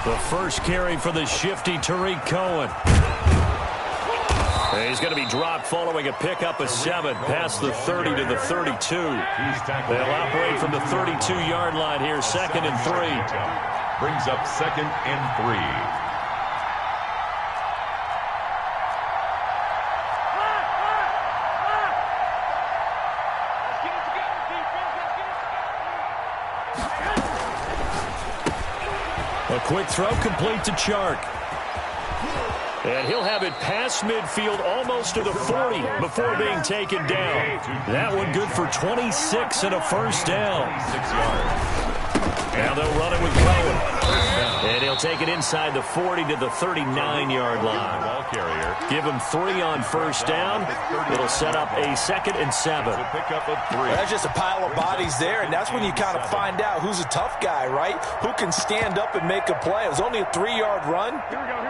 The first carry for the shifty Tariq Cohen. He's going to be dropped following a pickup of 7 past the 30 to the 32. They'll operate from the 32-yard line here, 2nd and 3. Brings up 2nd and 3. A quick throw complete to Chark. And he'll have it past midfield almost to the 40 before being taken down. That one good for 26 and a first down. 6 yards. Now they'll run it with Cohen. And he'll take it inside the 40 to the 39-yard line. Ball carrier. Give him 3 on first down. It'll set up a 2nd and 7. Pick up a 3. That's just a pile of bodies there, and that's when you kind of find out who's a tough guy, right? Who can stand up and make a play. It was only a 3-yard run,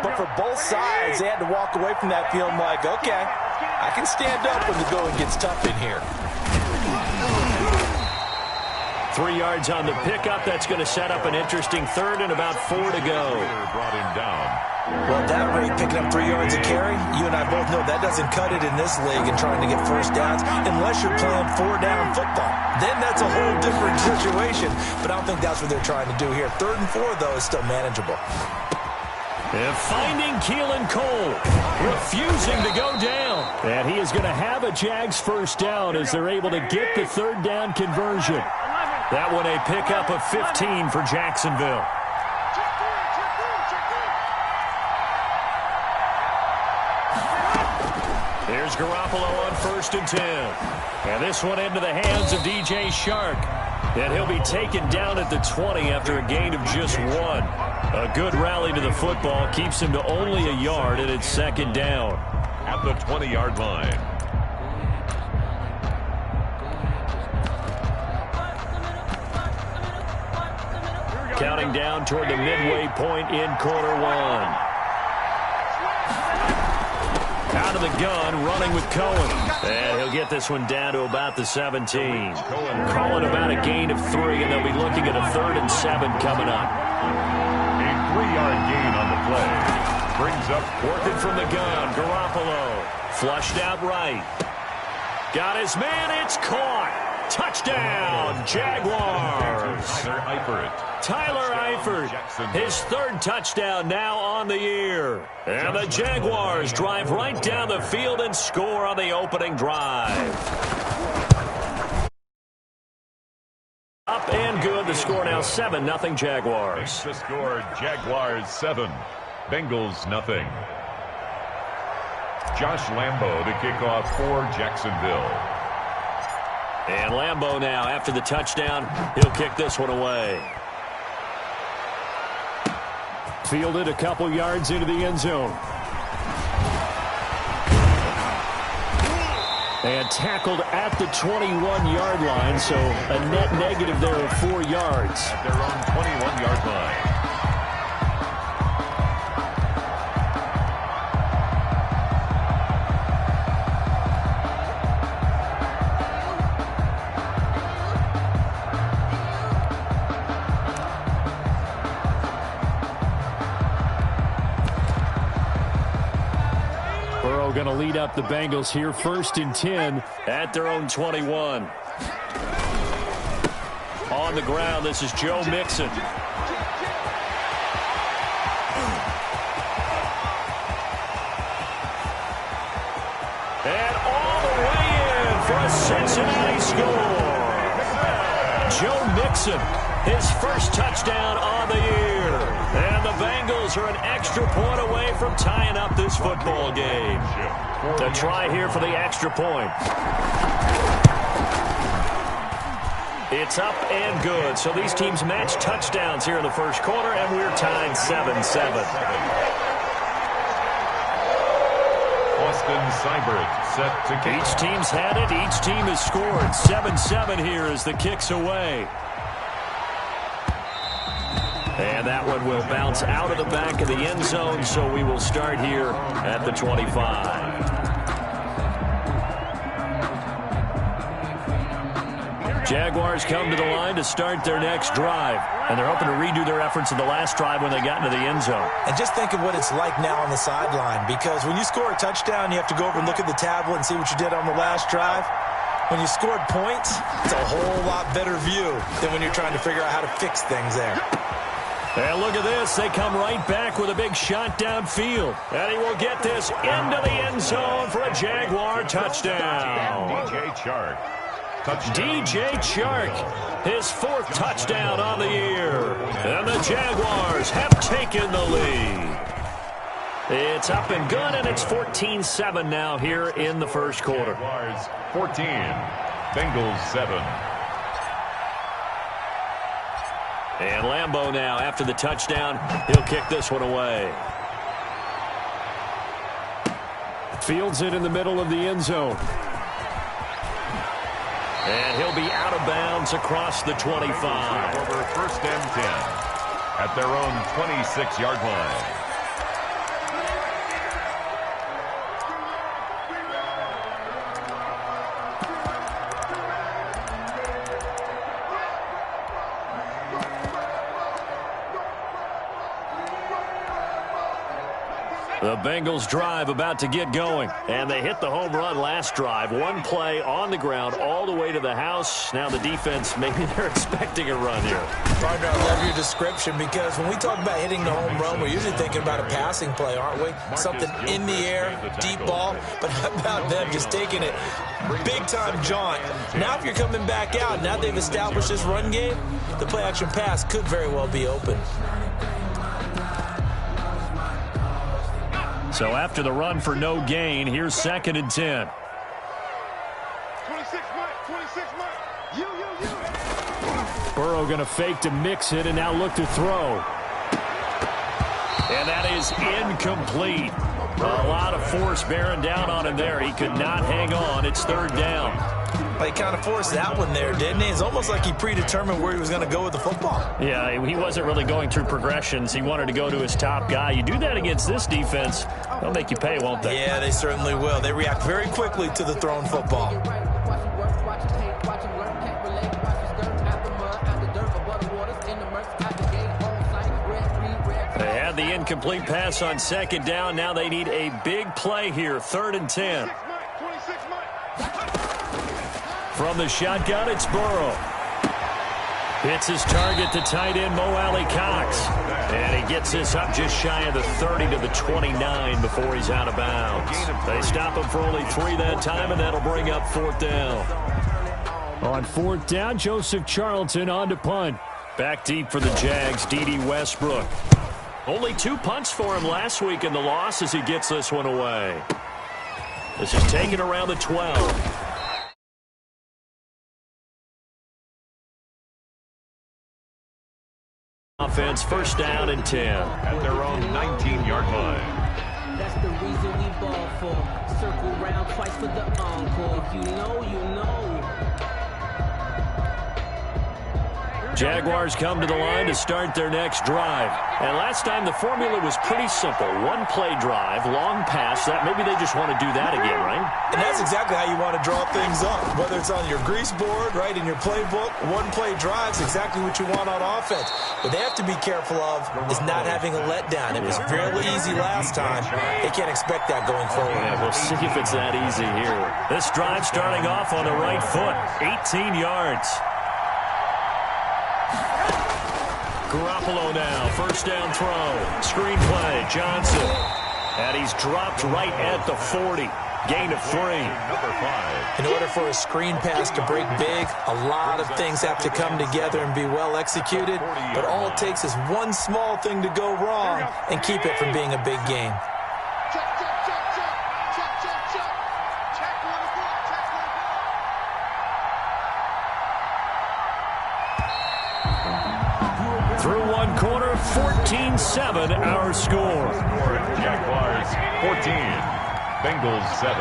but for both sides, they had to walk away from that feeling like, okay, I can stand up when the going gets tough in here. 3 yards on the pickup. That's going to set up an interesting 3rd and about 4 to go. Brought him down. Well, at that rate, picking up 3 yards a carry, you and I both know that doesn't cut it in this league and trying to get first downs unless you're playing 4-down football. Then that's a whole different situation, but I don't think that's what they're trying to do here. 3rd and 4, though, is still manageable. And finding Keelan Cole, refusing to go down. And he is going to have a Jags first down as they're able to get the 3rd down conversion. That one a pickup of 15 for Jacksonville. Here's Garoppolo on 1st and 10. And this one into the hands of DJ Chark. And he'll be taken down at the 20 after a gain of just 1. A good rally to the football keeps him to only a yard, and it's 2nd down. At the 20-yard line. Counting down toward the midway point in quarter 1. Out of the gun, running with Cohen. And he'll get this one down to about the 17. Calling about a gain of 3, and they'll be looking at a 3rd and 7 coming up. A 3-yard gain on the play. Brings up working from the gun. Garoppolo flushed out right. Got his man. It's caught. Touchdown, Jaguars. Tyler Eifert, his 3rd touchdown now on the year. And the Jaguars drive right down the field and score on the opening drive. Up and good. The score now 7-0 Jaguars. The score, Jaguars 7, Bengals 0. Josh Lambo to kick off for Jacksonville. And Lambo now, after the touchdown, he'll kick this one away. Fielded a couple yards into the end zone. And tackled at the 21-yard line, so a net negative there of 4 yards. At their own 21-yard line. Going to lead up the Bengals here, 1st and 10 at their own 21. On the ground, this is Joe Mixon. And all the way in for a Cincinnati score. Joe Mixon, his 1st touchdown on the year. And the Bengals are an extra point away from tying up this football game. The try here for the extra point. It's up and good. So these teams match touchdowns here in the 1st quarter, and we're tied 7-7. Austin Seibert set to kick. Each team's had it. Each team has scored. 7-7 here as the kick's away. And that one will bounce out of the back of the end zone, so we will start here at the 25. Jaguars come to the line to start their next drive. And they're hoping to redo their efforts in the last drive when they got into the end zone. And just think of what it's like now on the sideline. Because when you score a touchdown, you have to go over and look at the tablet and see what you did on the last drive. When you scored points, it's a whole lot better view than when you're trying to figure out how to fix things there. And look at this. They come right back with a big shot downfield. And he will get this into the end zone for a Jaguar touchdown. DJ Chark. DJ Chark, his 4th touchdown on the year. And the Jaguars have taken the lead. It's up and good, and it's 14-7 now here in the first quarter. Jaguars 14, Bengals 7. And Lambeau now, after the touchdown, he'll kick this one away. Fields it in the middle of the end zone. And he'll be out of bounds across the 25. Over 1st and 10 at their own 26-yard line. The Bengals drive about to get going. And they hit the home run last drive. One play on the ground all the way to the house. Now the defense, maybe they're expecting a run here. Partner, I love your description because when we talk about hitting the home run, we're usually thinking about a passing play, aren't we? Something in the air, deep ball. But how about them just taking it big-time jaunt? Now if you're coming back out, now they've established this run game, the play-action pass could very well be open. So after the run for no gain, here's 2nd and 10. 26 Mike. Burrow going to fake to mix it and now look to throw. And that is incomplete. A lot of force bearing down on him there. He could not hang on. It's 3rd down. Well, he kind of forced that one there, didn't he? It's almost like he predetermined where he was going to go with the football. Yeah, he wasn't really going through progressions. He wanted to go to his top guy. You do that against this defense, they'll make you pay, won't they? Yeah, they certainly will. They react very quickly to the thrown football. They had the incomplete pass on 2nd down. Now they need a big play here, 3rd and 10. From the shotgun, it's Burrow. Hits his target to tight end Mo Alley Cox. And he gets this up just shy of the 30 to the 29 before he's out of bounds. They stop him for only 3 that time, and that'll bring up 4th down. On 4th down, Joseph Charlton on to punt. Back deep for the Jags, D.D. Westbrook. Only 2 punts for him last week in the loss as he gets this one away. This is taken around the 12. Offense, 1st down and 10. At their own 19-yard line. That's the reason we ball for. Circle round twice for the encore. If you know, you know. Jaguars come to the line to start their next drive. And last time the formula was pretty simple. 1-play drive, long pass. That maybe they just want to do that again, right? And that's exactly how you want to draw things up. Whether it's on your grease board, right, in your playbook, 1-play drives, exactly what you want on offense. What they have to be careful of is not having a letdown. It was fairly easy last time. They can't expect that going forward. Yeah, we'll see if it's that easy here. This drive starting off on the right foot, 18 yards. Garoppolo now, 1st down throw. Screen play, Johnson. And he's dropped right at the 40. Gain of 3. Number 5. In order for a screen pass to break big, a lot of things have to come together and be well executed. But all it takes is one small thing to go wrong and keep it from being a big game. Through one quarter, 14-7 our score. Jaguars 14, Bengals 7.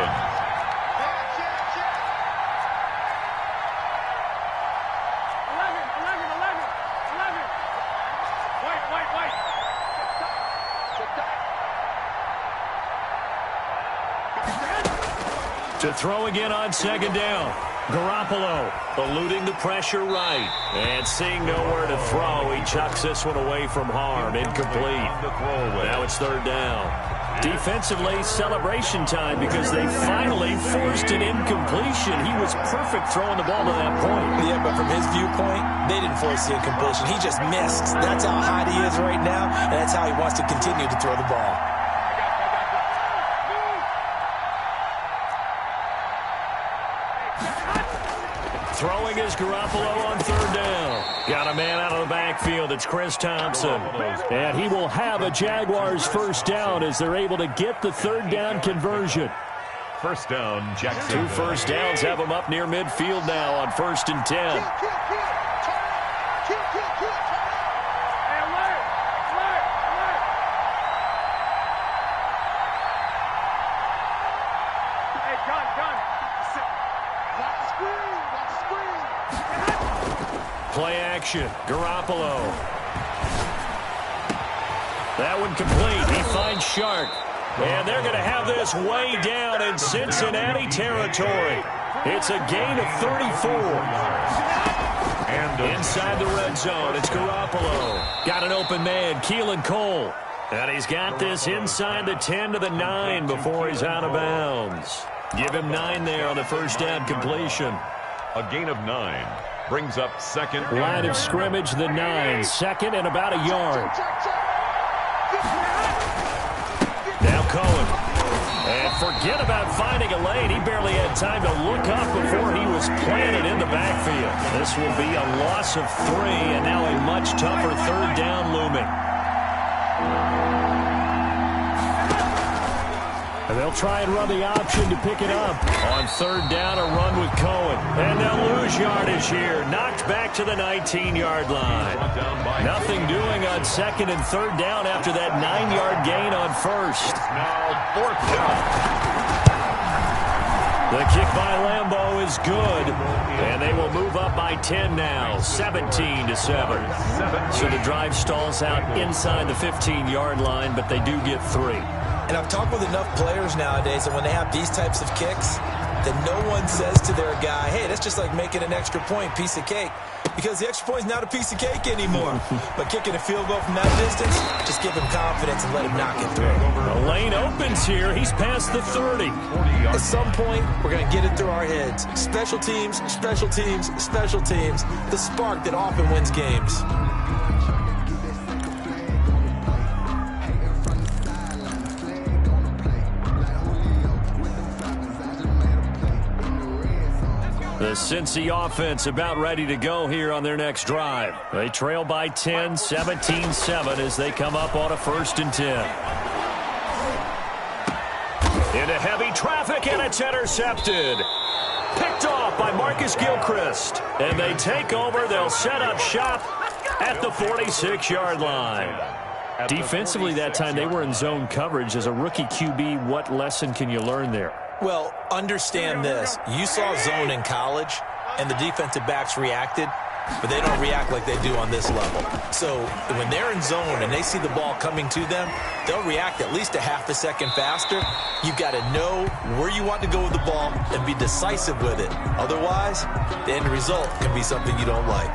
To throw again on 2nd down. Garoppolo eluding the pressure right. And seeing nowhere to throw, he chucks this one away from harm. Incomplete. Now it's third down. Defensively, celebration time because they finally forced an incompletion. He was perfect throwing the ball to that point. Yeah, but from his viewpoint, they didn't force the incompletion. He just missed. That's how hot he is right now, and that's how he wants to continue to throw the ball. Throwing is Garoppolo on third down. Got a man out of the backfield. It's Chris Thompson. And he will have a Jaguars first down as they're able to get the third down conversion. First down, Jackson. 2 first downs have them up near midfield now on 1st and 10. Play action. Garoppolo. That one complete. He finds Shark. And they're going to have this way down in Cincinnati territory. It's a gain of 34. And inside the red zone, it's Garoppolo. Got an open man, Keelan Cole. And he's got this inside the 10 to the 9 before he's out of bounds. Give him 9 there on the first down completion. A gain of 9. Brings up second. Line of scrimmage, the 9. Second and about a yard. Now Cohen. And forget about finding a lane. He barely had time to look up before he was planted in the backfield. This will be a loss of 3, and now a much tougher third down looming. And they'll try and run the option to pick it up. On third down, a run with Cohen. And they'll lose yardage here. Knocked back to the 19-yard line. Nothing doing on second and third down after that 9-yard gain on first. Now fourth down. The kick by Lambeau is good. And they will move up by 10 now, 17-7. So the drive stalls out inside the 15-yard line, but they do get 3. And I've talked with enough players nowadays that when they have these types of kicks, that no one says to their guy, hey, that's just like making an extra point, piece of cake. Because the extra point is not a piece of cake anymore. But kicking a field goal from that distance, just give him confidence and let him knock it through. The lane opens here. He's past the 30. At some point, we're going to get it through our heads. Special teams, special teams, special teams. The spark that often wins games. The Cincy offense about ready to go here on their next drive. They trail by 10, 17-7 as they come up on a 1st and 10. Into heavy traffic, and it's intercepted. Picked off by Marcus Gilchrist. And they take over. They'll set up shop at the 46-yard line. Defensively that time, they were in zone coverage. As a rookie QB, what lesson can you learn there? Well, understand this. You saw zone in college, and the defensive backs reacted, but they don't react like they do on this level. So when they're in zone and they see the ball coming to them, they'll react at least a half a second faster. You've got to know where you want to go with the ball and be decisive with it. Otherwise, the end result can be something you don't like.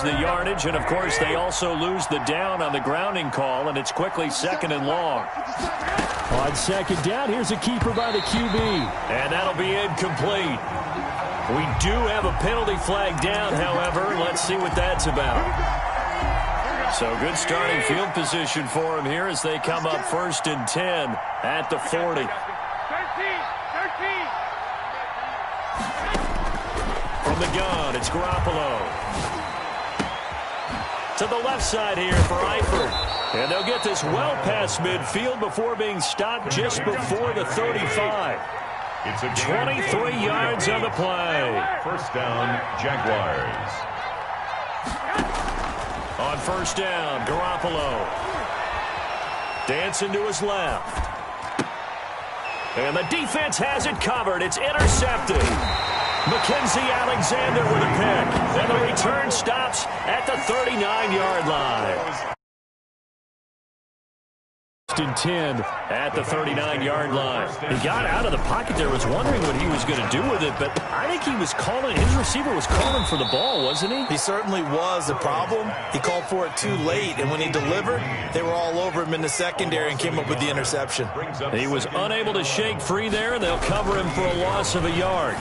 The yardage, and of course they also lose the down on the grounding call, and it's quickly 2nd and long. On 2nd down, here's a keeper by the QB, and that'll be incomplete. We do have a penalty flag down, however. Let's see what that's about. So good starting field position for them here as they come up 1st and 10 at the 40. 13. From the gun, it's Garoppolo. To the left side here for Eifert. And they'll get this well past midfield before being stopped just before the 35. It's a 23 yards on the play. First down, Jaguars. On 1st down, Garoppolo. Dancing to his left. And the defense has it covered. It's intercepted. Mackenzie Alexander with a pick. And the return stops at the 39-yard line. 10 at the 39-yard line. He got out of the pocket there, was wondering what he was going to do with it, but I think he was calling, his receiver was calling for the ball, wasn't he? He certainly was. The problem, he called for it too late, and when he delivered, they were all over him in the secondary and came up with the interception. He was unable to shake free there, and they'll cover him for a loss of a yard.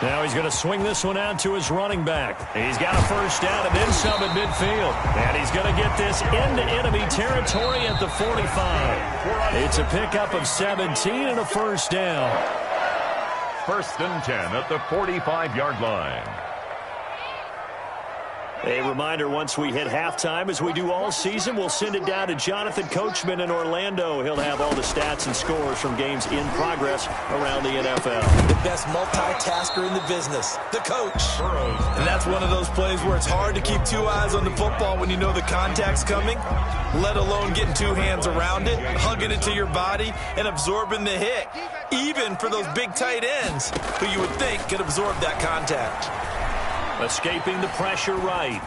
Now he's going to swing this one out to his running back. He's got a first down and then some at midfield. And he's going to get this into enemy territory at the 45. It's a pickup of 17 and a first down. 1st and 10 at the 45-yard line. A reminder, once we hit halftime, as we do all season, we'll send it down to Jonathan Coachman in Orlando. He'll have all the stats and scores from games in progress around the NFL. The best multitasker in the business, the coach. And that's one of those plays where it's hard to keep two eyes on the football when you know the contact's coming, let alone getting two hands around it, hugging it to your body, and absorbing the hit, even for those big tight ends who you would think could absorb that contact. Escaping the pressure right.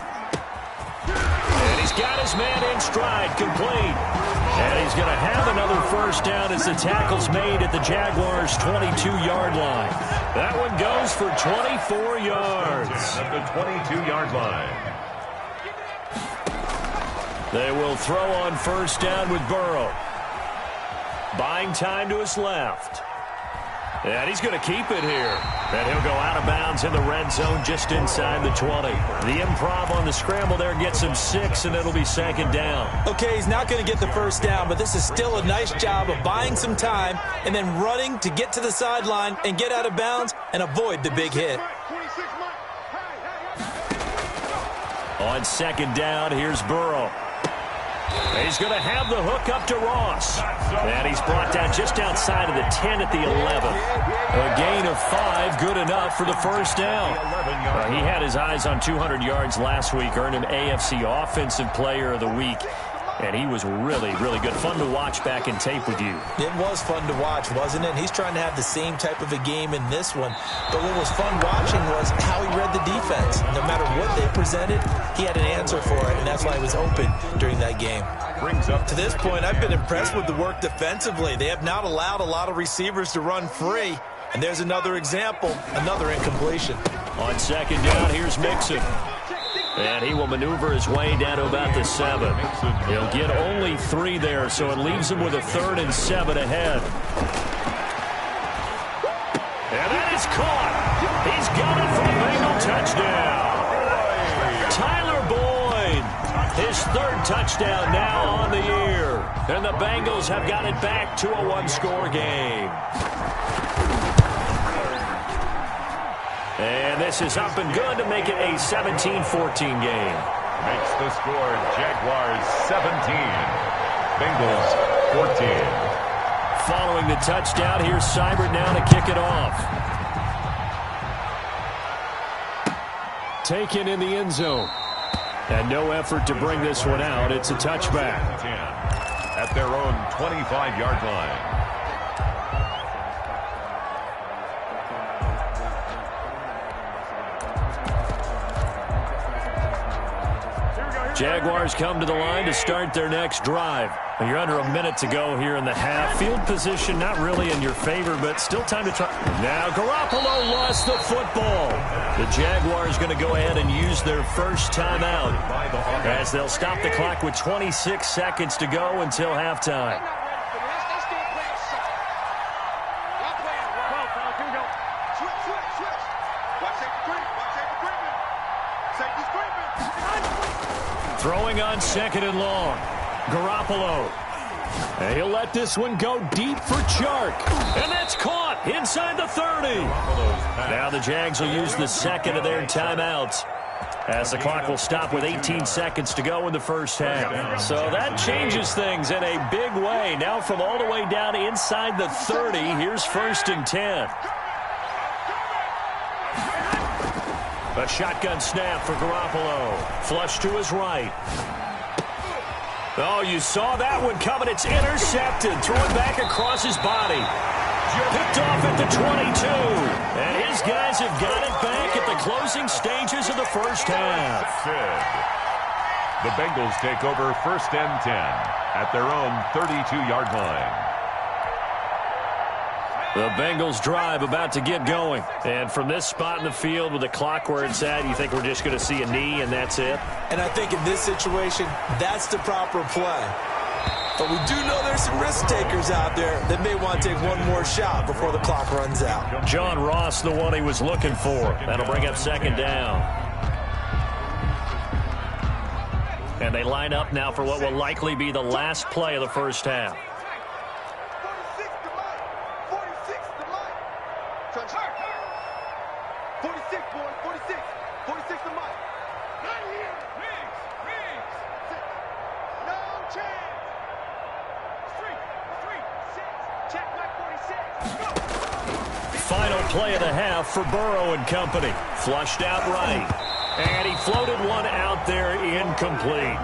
And he's got his man in stride, complete. And he's going to have another first down as the tackle's made at the Jaguars' 22-yard line. That one goes for 24 yards. At the 22-yard line. They will throw on first down with Burrow. Buying time to his left. And he's going to keep it here. And he'll go out of bounds in the red zone just inside the 20. The improv on the scramble there gets him 6, and it'll be 2nd down. Okay, he's not going to get the first down, but this is still a nice job of buying some time and then running to get to the sideline and get out of bounds and avoid the big hit. On 2nd down, here's Burrow. He's going to have the hook up to Ross. And he's brought down just outside of the 10 at the 11. A gain of 5, good enough for the first down. He had his eyes on 200 yards last week, earned him AFC Offensive Player of the Week. And he was really, really good. Fun to watch back in tape with you. It was fun to watch, wasn't it? And he's trying to have the same type of a game in this one. But what was fun watching was how he read the defense. No matter what they presented, he had an answer for it, and that's why he was open during that game. Brings up to this point, I've been impressed with the work defensively. They have not allowed a lot of receivers to run free. And there's another example, another incompletion. On 2nd down, here's Mixon. And he will maneuver his way down to about the 7. He'll get only 3 there, so it leaves him with a 3rd and 7 ahead. And that is caught. He's got it for a Bengal touchdown. Tyler Boyd, his 3rd touchdown now on the year. And the Bengals have got it back to a one-score game. And this is up and good to make it a 17-14 game. Makes the score Jaguars 17, Bengals 14. Following the touchdown, here's Seibert now to kick it off. Taken in the end zone. And no effort to bring this one out. It's a touchback. 10 at their own 25-yard line. Jaguars come to the line to start their next drive. You're under a minute to go here in the half. Field position not really in your favor, but still time to try. Now Garoppolo lost the football. The Jaguars going to go ahead and use their first timeout as they'll stop the clock with 26 seconds to go until halftime. Throwing on 2nd and long. Garoppolo. And he'll let this one go deep for Chark. And that's caught inside the 30. Now the Jags will use the 2nd of their timeouts as the clock will stop with 18 seconds to go in the first half. So that changes things in a big way. Now from all the way down inside the 30, here's 1st and 10. A shotgun snap for Garoppolo. Flush to his right. Oh, you saw that one coming. It's intercepted. Throw it back across his body. Picked off at the 22. And his guys have got it back at the closing stages of the first half. The Bengals take over first and 10 at their own 32-yard line. The Bengals drive about to get going. And from this spot in the field with the clock where it's at, you think we're just going to see a knee and that's it? And I think in this situation, that's the proper play. But we do know there's some risk takers out there that may want to take one more shot before the clock runs out. John Ross, the one he was looking for. That'll bring up second down. And they line up now for what will likely be the last play of the first half. 46, boys, 46. 46 to Mike. Not here. Riggs. No chance. Street. 6. Check Mike 46. Go. Final play of the half for Burrow and company. Flushed out right. And he floated one out there incomplete.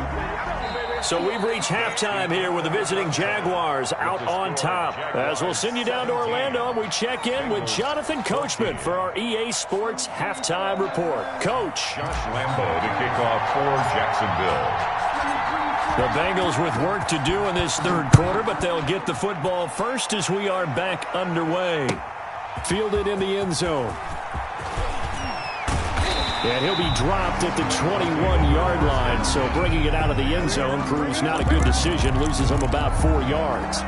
So we've reached halftime here with the visiting Jaguars out on top. As we'll send you down to Orlando, we check in with Jonathan Coachman for our EA Sports Halftime Report. Coach. Josh Lambo to kick off for Jacksonville. The Bengals with work to do in this third quarter, but they'll get the football first as we are back underway. Fielded in the end zone. And he'll be dropped at the 21-yard line, so bringing it out of the end zone proves not a good decision, loses him about 4 yards.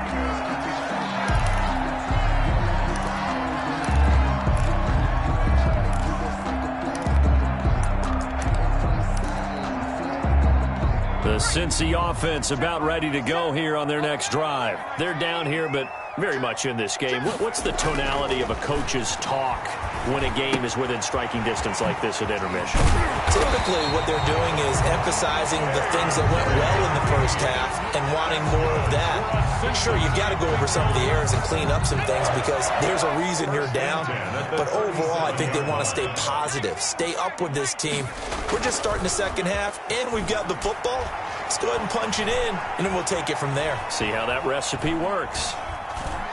The Cincy offense about ready to go here on their next drive. They're down here, but very much in this game. What's the tonality of a coach's talk when a game is within striking distance like this at intermission? Typically, what they're doing is emphasizing the things that went well in the first half and wanting more of that. Sure, you've got to go over some of the errors and clean up some things because there's a reason you're down. But overall, I think they want to stay positive, stay up with this team. We're just starting the second half, and we've got the football. Let's go ahead and punch it in, and then we'll take it from there. See how that recipe works.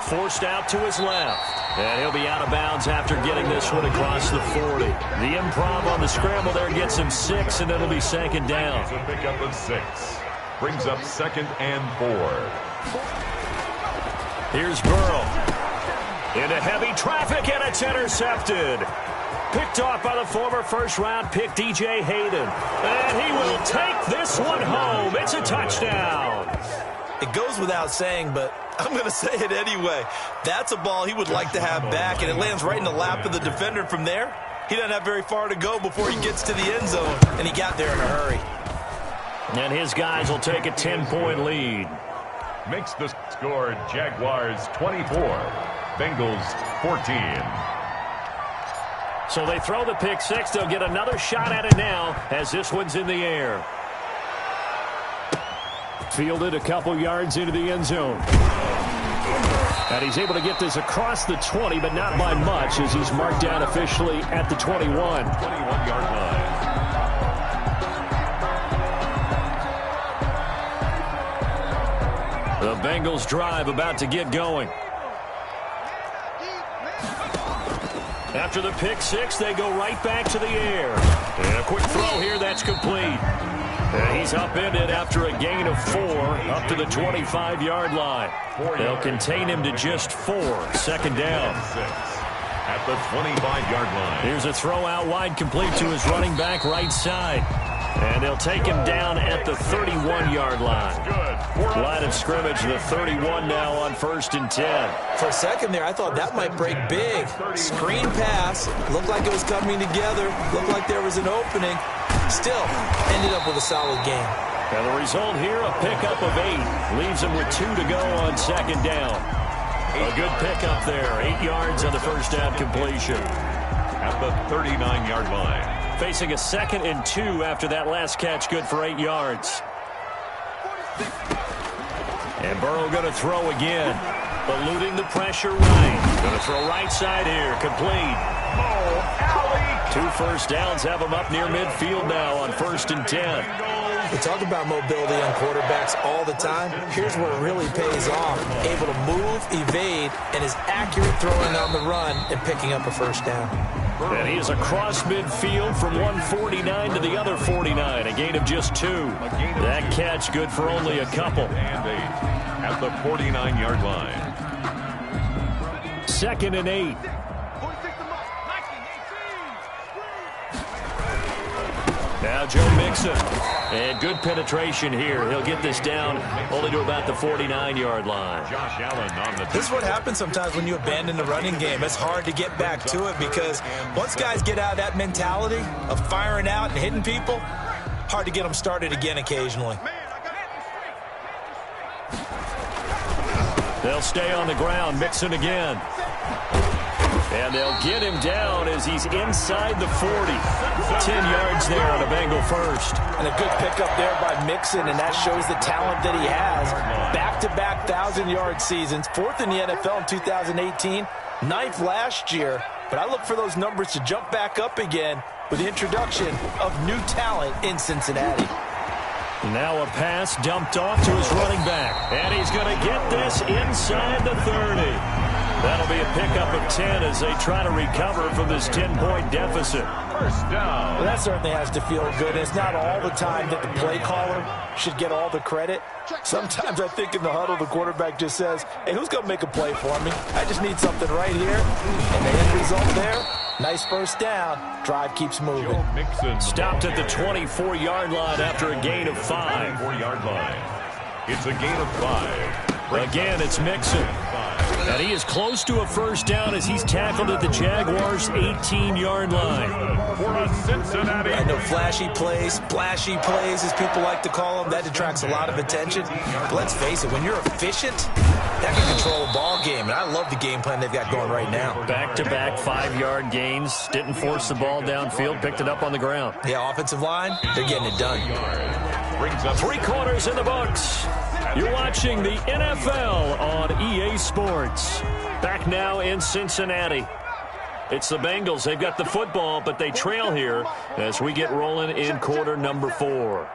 Forced out to his left. And he'll be out of bounds after getting this one across the 40. The improv on the scramble there gets him 6, and it'll be second down. It's a pickup of 6. Brings up second and 4. Here's Burrow. Into heavy traffic, and it's intercepted. Picked off by the former first-round pick, DJ Hayden. And he will take this one home. It's a touchdown. It goes without saying, but I'm going to say it anyway. That's a ball he would like to have back, and it lands right in the lap of the defender from there. He doesn't have very far to go before he gets to the end zone, and he got there in a hurry. And his guys will take a 10-point lead. Makes the score Jaguars 24, Bengals 14. So they throw the pick six. They'll get another shot at it now as this one's in the air. Fielded a couple yards into the end zone. And he's able to get this across the 20, but not by much as he's marked down officially at the 21. 21-yard line. The Bengals drive about to get going. After the pick six, they go right back to the air. And a quick throw here that's complete. And he's upended after a gain of 4 up to the 25-yard line. They'll contain him to just 4. Second down. At the 25-yard line. Here's a throw out wide complete to his running back right side. And they'll take him down at the 31-yard line. Line of scrimmage, the 31 now on 1st and 10. For a second there, I thought that might break big. Screen pass. Looked like it was coming together. Looked like there was an opening. Still, ended up with a solid game. And the result here, a pickup of 8. Leaves him with 2 to go on second down. A good pickup there. 8 yards on the first down completion. At the 39-yard line. Facing a 2nd and 2 after that last catch, good for 8 yards. And Burrow going to throw again. Eluding the pressure right. Going to throw right side here. Complete. Oh, alley. 2 first downs have him up near midfield now on 1st and 10. We talk about mobility on quarterbacks all the time. Here's where it really pays off. Able to move, evade, and is accurate throwing on the run and picking up a first down. And he is across midfield from one 49 to the other 49, a gain of just 2. That catch good for only a couple. And 8 at the 49-yard line. 2nd and 8. Now Joe Mixon. And good penetration here. He'll get this down only to about the 49-yard line. Josh Allen on the This is what happens sometimes when you abandon the running game. It's hard to get back to it because once guys get out of that mentality of firing out and hitting people, hard to get them started again occasionally. They'll stay on the ground. Mixon again. And they'll get him down as he's inside the 40. 10 yards there on a Bengal first. And a good pickup there by Mixon, and that shows the talent that he has. Back-to-back 1,000-yard seasons, 4th in the NFL in 2018, 9th last year. But I look for those numbers to jump back up again with the introduction of new talent in Cincinnati. Now a pass dumped off to his running back. And he's going to get this inside the 30. That'll be a pickup of 10 as they try to recover from this 10-point deficit. first down. Well, that certainly has to feel good. It's not all the time that the play caller should get all the credit. Sometimes I think in the huddle, the quarterback just says, hey, who's going to make a play for me? I just need something right here. And the end result there, nice first down. Drive keeps moving. Stopped at the 24-yard line after a gain of 5. 24-yard line. It's a gain of 5. Again, it's Mixon. And he is close to a first down as he's tackled at the Jaguars' 18-yard line. For a Cincinnati. I know flashy plays, splashy plays, as people like to call them, that attracts a lot of attention. But let's face it, when you're efficient, that can control a ball game. And I love the game plan they've got going right now. Back-to-back 5-yard gains. Didn't force the ball downfield. Picked it up on the ground. Yeah, offensive line, they're getting it done. Brings up 3 quarters in the books. You're watching the NFL on EA Sports. Back now in Cincinnati. It's the Bengals. They've got the football, but they trail here as we get rolling in quarter number 4.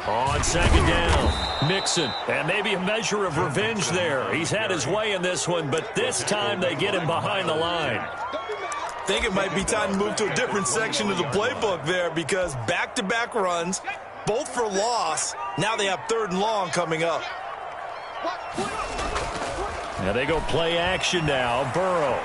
On second down, Mixon. And maybe a measure of revenge there. He's had his way in this one, but this time they get him behind the line. I think it might be time to move to a different section of the playbook there, because back-to-back runs, both for loss. Now they have 3rd and long coming up. Now they go play action now. Burrow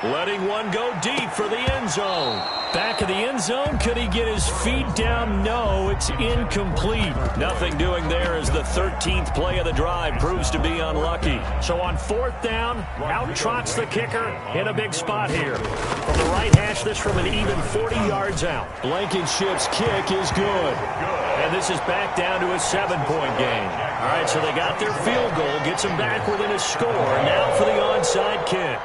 letting one go deep for the end zone. Back of the end zone. Could he get his feet down? No, it's incomplete. Nothing doing there as the 13th play of the drive proves to be unlucky. So on 4th down, out trots the kicker in a big spot here. From the right hash, this from an even 40 yards out. Blankenship's kick is good. And this is back down to a 7-point game. All right, so they got their field goal, gets them back within a score. Now for the onside kick.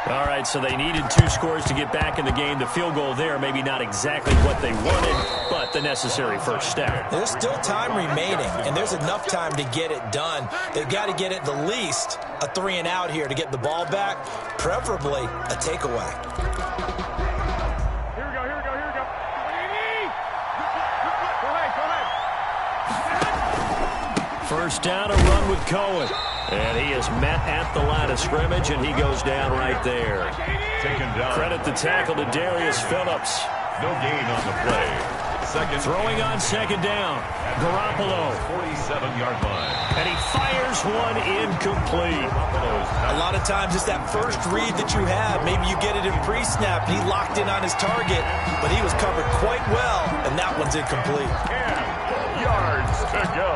All right, so they needed 2 scores to get back in the game. The field goal there, maybe not exactly what they wanted, but the necessary first step. There's still time remaining, and there's enough time to get it done. They've got to get at the least a 3 and out here to get the ball back, preferably a takeaway. Here we go. Go ahead. First down, a run with Cohen. And he is met at the line of scrimmage, and he goes down right there. Taken down. Credit the tackle to Darius Phillips. No gain on the play. Throwing on second down. Garoppolo. 47-yard line. And he fires one incomplete. A lot of times it's that first read that you have. Maybe you get it in pre-snap. He locked in on his target, but he was covered quite well, and that one's incomplete. 10 yards to go.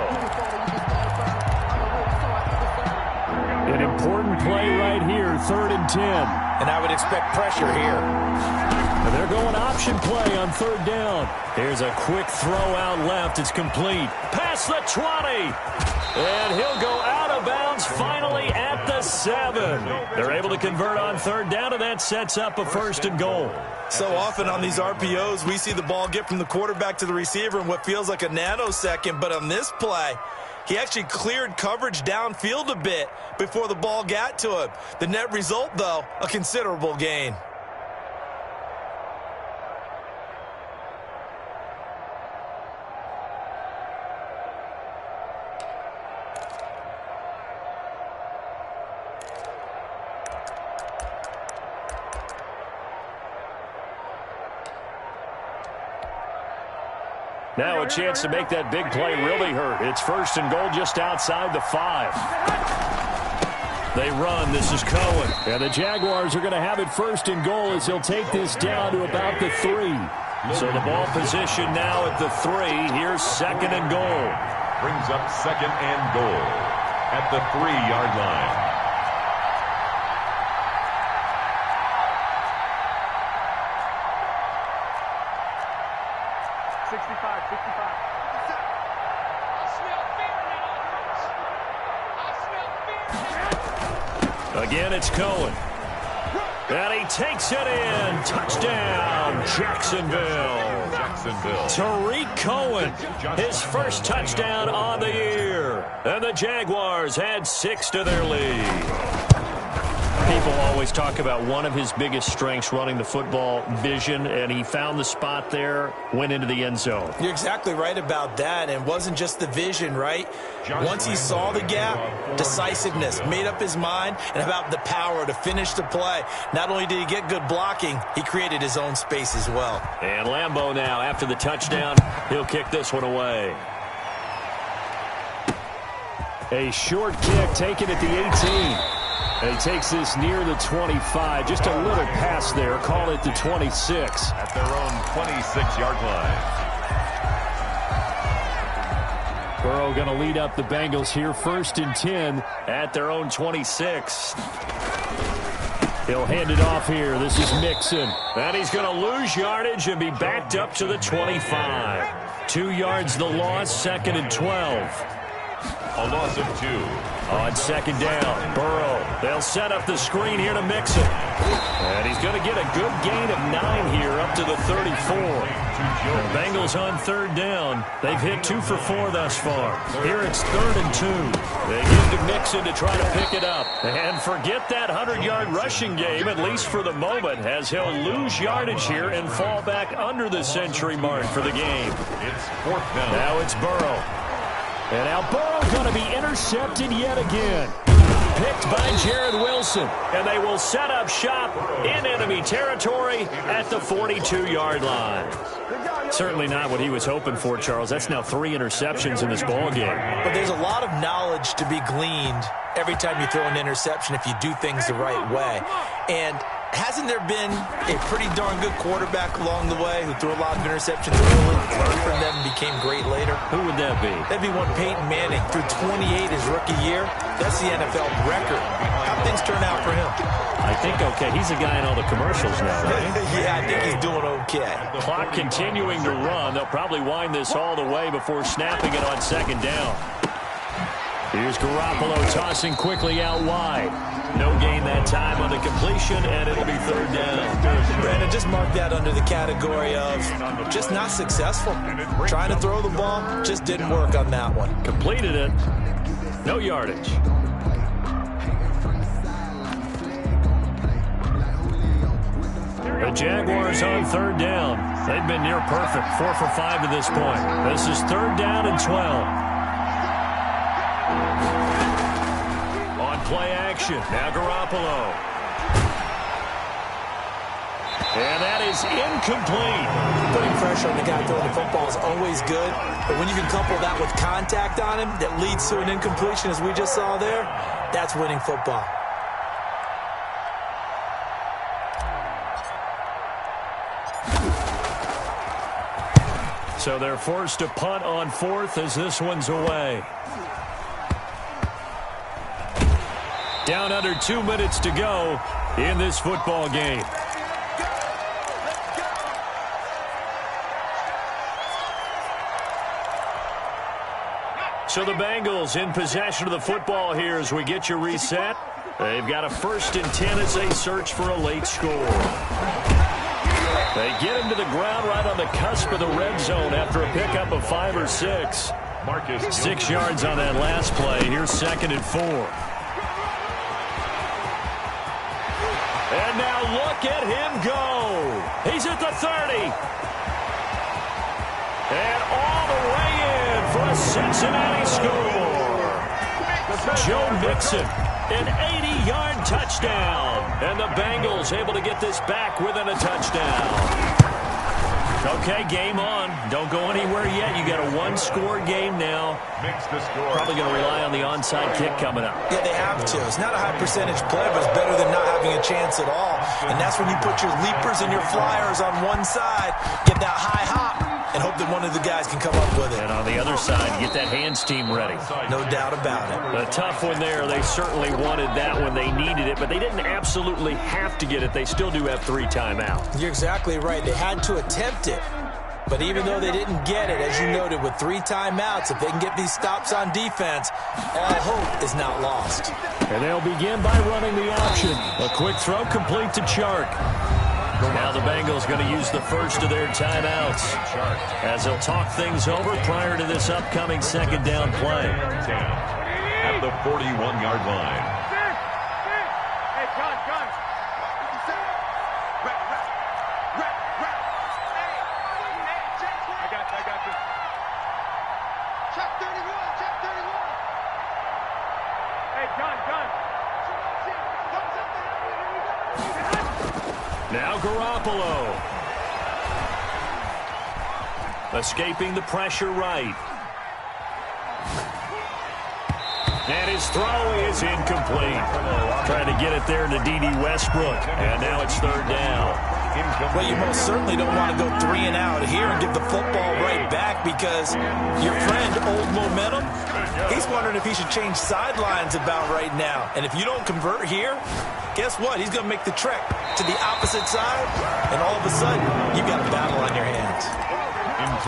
An important play right here, 3rd and 10. And I would expect pressure here. And they're going option play on 3rd down. Here's a quick throw out left. It's complete. Past the 20. And he'll go out of bounds finally at the 7. They're able to convert on 3rd down, and that sets up a 1st and goal. So often on these RPOs, we see the ball get from the quarterback to the receiver in what feels like a nanosecond. But on this play, he actually cleared coverage downfield a bit before the ball got to him. The net result, though, a considerable gain. Now a chance to make that big play really hurt. It's 1st and goal just outside the 5. They run. This is Cohen. And the Jaguars are going to have it 1st and goal as he'll take this down to about the 3. So the ball position now at the 3. Here's 2nd and goal. Brings up 2nd and goal at the 3-yard line. Again, it's Cohen. And he takes it in. Touchdown, Jacksonville. Tariq Cohen, his first touchdown on the year. And the Jaguars add 6 to their lead. People always talk about one of his biggest strengths running the football, vision, and he found the spot there, went into the end zone. You're exactly right about that, and it wasn't just the vision, right? Once he saw the gap, decisiveness, made up his mind, and about the power to finish the play. Not only did he get good blocking, he created his own space as well. And Lambeau now, after the touchdown, he'll kick this one away. A short kick taken at the 18. And he takes this near the 25. Just a little pass there. Call it the 26. At their own 26-yard line. Burrow going to lead up the Bengals here. 1st and 10 at their own 26. He'll hand it off here. This is Mixon. And he's going to lose yardage and be backed up to the 25. 2 yards the loss. 2nd and 12. A loss of 2. On 2nd down, Burrow. They'll set up the screen here to Mixon. And he's going to get a good gain of 9 here up to the 34. The Bengals on 3rd down. They've hit 2 for 4 thus far. Here it's 3rd and 2. They give to Mixon to try to pick it up. And forget that 100-yard rushing game, at least for the moment, as he'll lose yardage here and fall back under the century mark for the game. It's 4th down. Now it's Burrow. And now Burrow going to be intercepted yet again. Picked by Jared Wilson. And they will set up shop in enemy territory at the 42-yard line. Certainly not what he was hoping for, Charles. That's now 3 interceptions in this ball game. But there's a lot of knowledge to be gleaned every time you throw an interception if you do things the right way. And hasn't there been a pretty darn good quarterback along the way who threw a lot of interceptions early, learned from them, and became great later? Who would that be? That'd be one Peyton Manning. Threw 28 his rookie year. That's the NFL record. How things turn out for him? I think okay. He's a guy in all the commercials now, right? Yeah, I think he's doing okay. Clock continuing to run. They'll probably wind this all the way before snapping it on 2nd down. Here's Garoppolo tossing quickly out wide. No gain that time on the completion, and it'll be 3rd down. Brandon, just mark that under the category of just not successful. Trying to throw the ball, just didn't work on that one. Completed it. No yardage. The Jaguars on 3rd down. They've been near perfect. 4 for 5 to this point. This is 3rd down and 12. Play action. Now Garoppolo. And that is incomplete. Putting pressure on the guy throwing the football is always good, but when you can couple that with contact on him that leads to an incompletion, as we just saw there, that's winning football. So they're forced to punt on 4th as this one's away. Down under 2 minutes to go in this football game. So the Bengals in possession of the football here as we get you reset. They've got a 1st and 10 as they search for a late score. They get him to the ground right on the cusp of the red zone after a pickup of 5 or 6. 6 yards on that last play. Here's 2nd and 4. And now look at him go. He's at the 30. And all the way in for a Cincinnati score. Joe Mixon, an 80-yard touchdown. And the Bengals able to get this back within a touchdown. Okay, game on. Don't go anywhere yet. You got a one-score game now. Probably going to rely on the onside kick coming up. Yeah, they have to. It's not a high percentage play, but it's better than not having a chance at all. And that's when you put your leapers and your flyers on one side, get that high hop, and hope that one of the guys can come up with it. And on the other side, get that hands team ready. No doubt about it. A tough one there. They certainly wanted that when they needed it, but they didn't absolutely have to get it. They still do have 3 timeouts. You're exactly right. They had to attempt it. But even though they didn't get it, as you noted, with 3 timeouts, if they can get these stops on defense, all hope is not lost. And they'll begin by running the option. A quick throw complete to Chark. Now the Bengals going to use the first of their timeouts as they'll talk things over prior to this upcoming second down play. At the 41-yard line. Hey, gun. I got you. Check 31. Hey, gun. Now Garoppolo. Escaping the pressure right. And his throw is incomplete. Trying to get it there to D.D. Westbrook. And now it's third down. Well, you most certainly don't want to go 3 and out here and give the football right back because your friend, Old Momentum, he's wondering if he should change sidelines about right now. And if you don't convert here, guess what? He's going to make the trek to the opposite side, and all of a sudden, you've got a battle on your hands.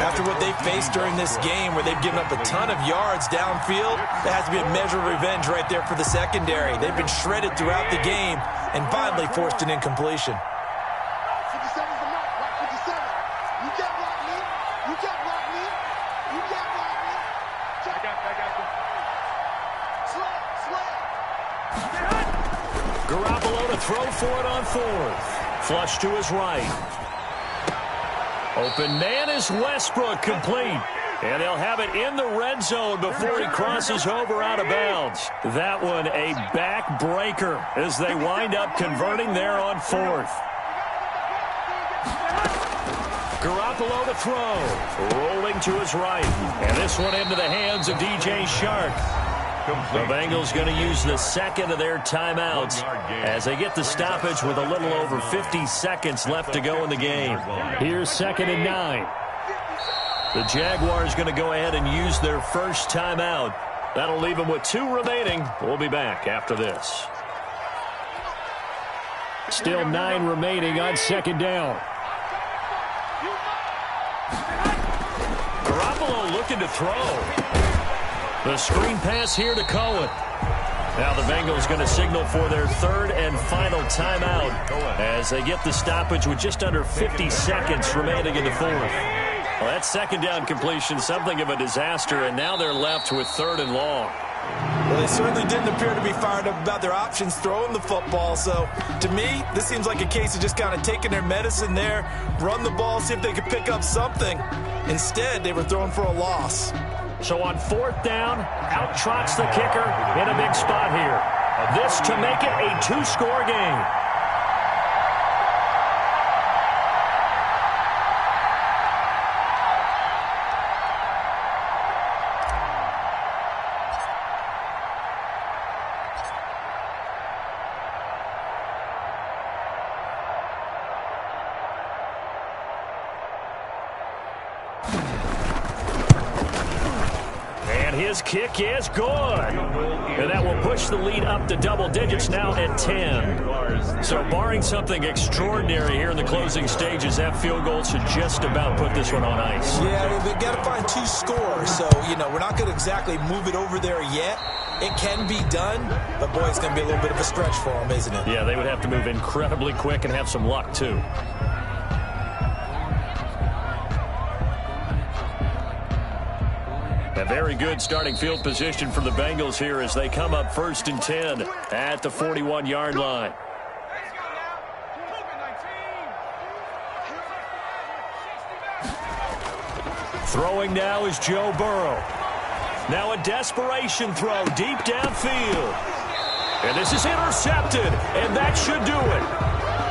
After what they faced during this game where they've given up a ton of yards downfield, there has to be a measure of revenge right there for the secondary. They've been shredded throughout the game and finally forced an incompletion. Garoppolo to throw for it on 4th. Flush to his right. Open man is Westbrook, complete. And they'll have it in the red zone before he crosses over out of bounds. That one a backbreaker as they wind up converting there on 4th. Garoppolo to throw. Rolling to his right. And this one into the hands of DJ Chark. The Bengals going to use the second of their timeouts as they get the stoppage with a little over 50 seconds left to go in the game. Here's 2nd and 9. The Jaguars going to go ahead and use their first timeout. That'll leave them with 2 remaining. We'll be back after this. Still 9 remaining on 2nd down. Garoppolo looking to throw. The screen pass here to Cohen. Now the Bengals going to signal for their 3rd and final timeout as they get the stoppage with just under 50 seconds remaining in the 4th. Well, that 2nd down completion, something of a disaster, and now they're left with 3rd and long. Well, they certainly didn't appear to be fired up about their options throwing the football. So, to me, this seems like a case of just kind of taking their medicine there, run the ball, see if they could pick up something. Instead, they were throwing for a loss. So on 4th down, out trots the kicker in a big spot here. This to make it a 2-score game. His kick is good. And that will push the lead up to double digits now at 10. So barring something extraordinary here in the closing stages, that field goal should just about put this one on ice. Yeah, they've got to find 2 scores. So, we're not going to exactly move it over there yet. It can be done, but boy, it's going to be a little bit of a stretch for them, isn't it? Yeah, they would have to move incredibly quick and have some luck, too. A very good starting field position for the Bengals here as they come up 1st and 10 at the 41-yard line. Throwing now is Joe Burrow. Now a desperation throw deep downfield. And this is intercepted, and that should do it.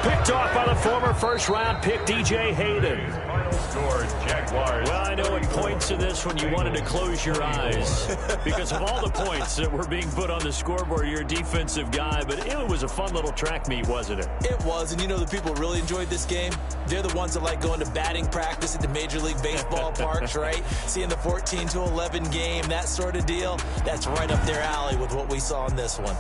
Picked off by the former first-round pick, DJ Hayden. Final score, Jaguars. Well, I know at points in this when you wanted to close your eyes because of all the points that were being put on the scoreboard. You're a defensive guy, but it was a fun little track meet, wasn't it? It was, and you know the people who really enjoyed this game? They're the ones that like going to batting practice at the Major League Baseball parks, right? Seeing the 14-11 game, that sort of deal. That's right up their alley with what we saw in this one.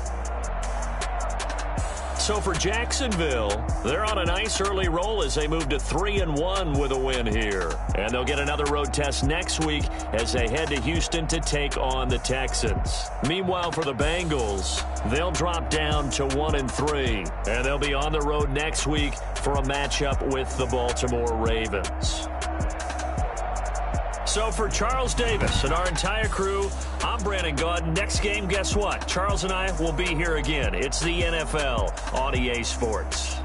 So for Jacksonville, they're on a nice early roll as they move to 3-1 with a win here. And they'll get another road test next week as they head to Houston to take on the Texans. Meanwhile, for the Bengals, they'll drop down to 1-3. And they'll be on the road next week for a matchup with the Baltimore Ravens. So for Charles Davis and our entire crew, I'm Brandon Gaudin. Next game, guess what? Charles and I will be here again. It's the NFL on EA Sports.